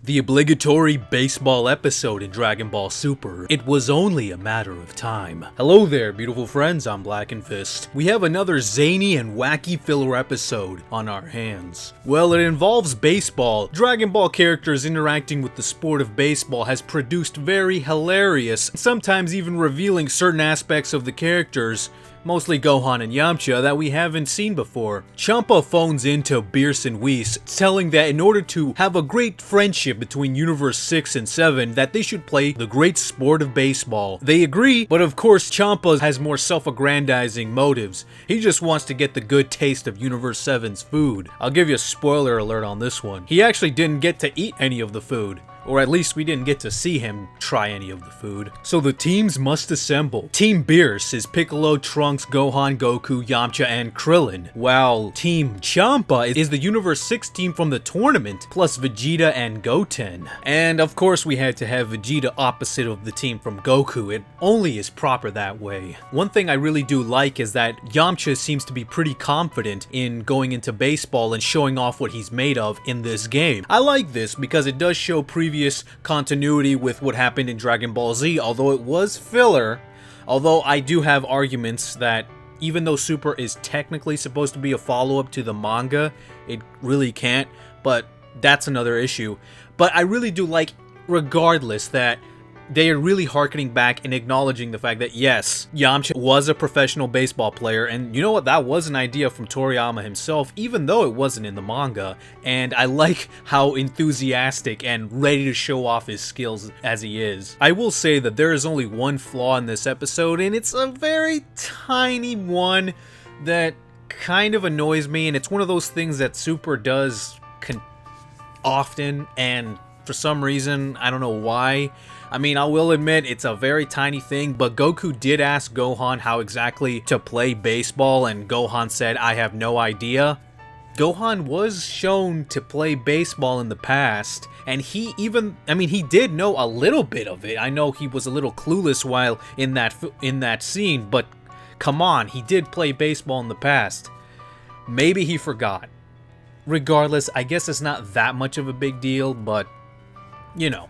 The obligatory baseball episode in Dragon Ball Super. It was only a matter of time. Hello there, beautiful friends, I'm Blackenfist. We have another zany and wacky filler episode on our hands. Well, it involves baseball. Dragon Ball characters interacting with the sport of baseball has produced very hilarious, sometimes even revealing certain aspects of the characters, mostly Gohan and Yamcha, that we haven't seen before. Champa phones into Beerus and Whis, telling that in order to have a great friendship between Universe 6 and 7, that they should play the great sport of baseball. They agree, but of course Champa has more self-aggrandizing motives. He just wants to get the good taste of Universe 7's food. I'll give you a spoiler alert on this one. He actually didn't get to eat any of the food. Or at least we didn't get to see him try any of the food. So the teams must assemble. Team Beerus is Piccolo, Trunks, Gohan, Goku, Yamcha, and Krillin. While Team Champa is the Universe 6 team from the tournament, plus Vegeta and Goten. And of course we had to have Vegeta opposite of the team from Goku. It only is proper that way. One thing I really do like is that Yamcha seems to be pretty confident in going into baseball and showing off what he's made of in this game. I like this because it does show previous continuity with what happened in Dragon Ball Z, although it was filler. Although I do have arguments that even though Super is technically supposed to be a follow-up to the manga, it really can't, but that's another issue. But I really do like, regardless, that they are really harkening back and acknowledging the fact that yes, Yamcha was a professional baseball player, and you know what, that was an idea from Toriyama himself, even though it wasn't in the manga, and I like how enthusiastic and ready to show off his skills as he is. I will say that there is only one flaw in this episode, and it's a very tiny one that kind of annoys me, and it's one of those things that Super does often, and for some reason, I don't know why. I mean, I will admit it's a very tiny thing, but Goku did ask Gohan how exactly to play baseball, and Gohan said, "I have no idea." Gohan was shown to play baseball in the past, and he did know a little bit of it. I know he was a little clueless while in that scene, but come on, he did play baseball in the past. Maybe he forgot. Regardless, I guess it's not that much of a big deal, but you know,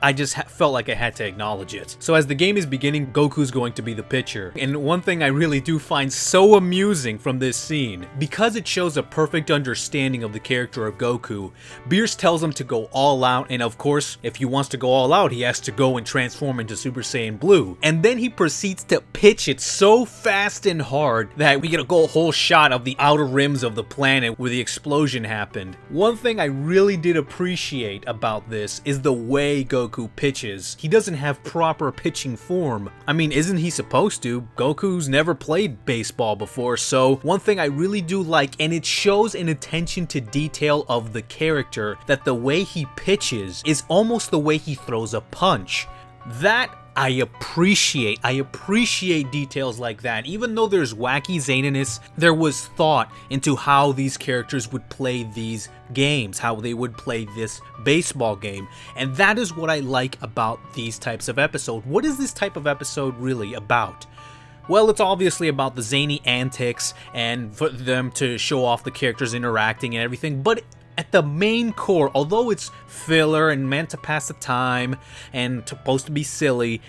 I just felt like I had to acknowledge it. So as the game is beginning, Goku's going to be the pitcher. And one thing I really do find so amusing from this scene, because it shows a perfect understanding of the character of Goku, Beerus tells him to go all out, and of course, if he wants to go all out, he has to go and transform into Super Saiyan Blue. And then he proceeds to pitch it so fast and hard that we get a whole shot of the outer rims of the planet where the explosion happened. One thing I really did appreciate about this is the way Goku pitches. He doesn't have proper pitching form. I mean, isn't he supposed to? Goku's never played baseball before, so one thing I really do like, and it shows an attention to detail of the character, that the way he pitches is almost the way he throws a punch. That I appreciate. I appreciate details like that. Even though there's wacky zaniness, there was thought into how these characters would play these games, how they would play this baseball game. And that is what I like about these types of episodes. What is this type of episode really about? Well, it's obviously about the zany antics and for them to show off the characters interacting and everything, but at the main core, although it's filler and meant to pass the time and supposed to be silly,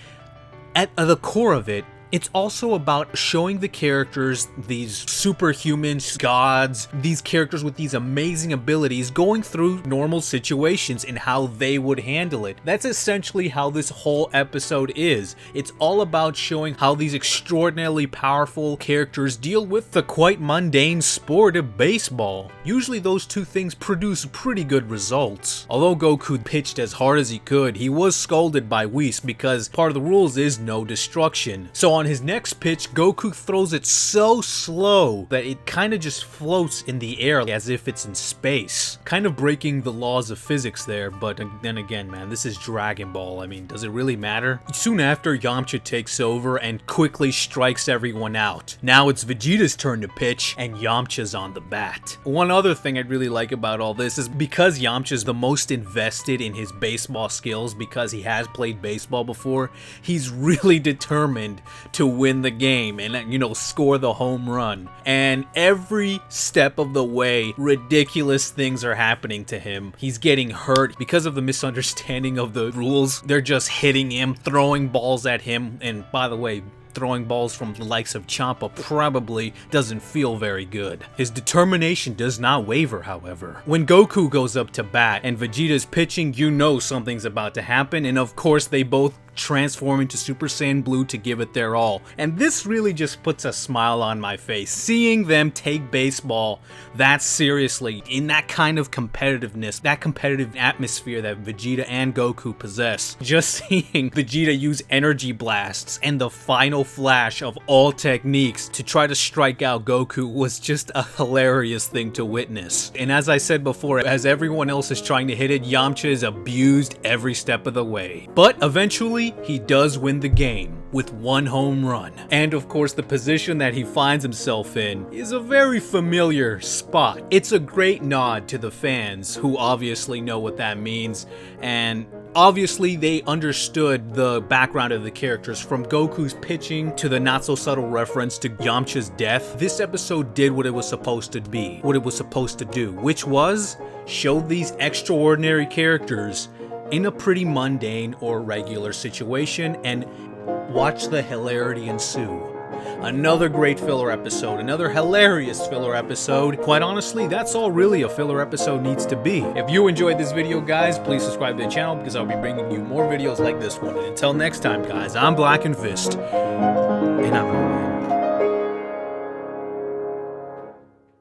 at the core of it, it's also about showing the characters, these superhumans, gods, these characters with these amazing abilities going through normal situations and how they would handle it. That's essentially how this whole episode is. It's all about showing how these extraordinarily powerful characters deal with the quite mundane sport of baseball. Usually those two things produce pretty good results. Although Goku pitched as hard as he could, he was scolded by Whis because part of the rules is no destruction. So on his next pitch, Goku throws it so slow that it kind of just floats in the air as if it's in space. Kind of breaking the laws of physics there, but then again, man, this is Dragon Ball. I mean, does it really matter? Soon after, Yamcha takes over and quickly strikes everyone out. Now it's Vegeta's turn to pitch, and Yamcha's on the bat. One other thing I'd really like about all this is because Yamcha's the most invested in his baseball skills because he has played baseball before, he's really determined to win the game and, you know, score the home run. And every step of the way, ridiculous things are happening to him. He's getting hurt because of the misunderstanding of the rules. They're just hitting him, throwing balls at him, and by the way, throwing balls from the likes of Champa probably doesn't feel very good. His determination does not waver, however. When Goku goes up to bat and Vegeta's pitching, you know something's about to happen, and of course they both transform into Super Saiyan Blue to give it their all. And this really just puts a smile on my face. Seeing them take baseball that seriously, in that kind of competitiveness, that competitive atmosphere that Vegeta and Goku possess. Just seeing Vegeta use energy blasts and the final flash of all techniques to try to strike out Goku was just a hilarious thing to witness. And as I said before, as everyone else is trying to hit it, Yamcha is abused every step of the way. But eventually, he does win the game with one home run. And of course, the position that he finds himself in is a very familiar spot. It's a great nod to the fans who obviously know what that means, and obviously they understood the background of the characters, from Goku's pitching to the not so subtle reference to Yamcha's death. This episode did what it was supposed to be, what it was supposed to do, which was show these extraordinary characters in a pretty mundane or regular situation and watch the hilarity ensue. Another great filler episode, another hilarious filler episode. Quite honestly, that's all really a filler episode needs to be. If you enjoyed this video, guys, please subscribe to the channel because I'll be bringing you more videos like this one. And until next time, guys, I'm Blackenfist, and I'm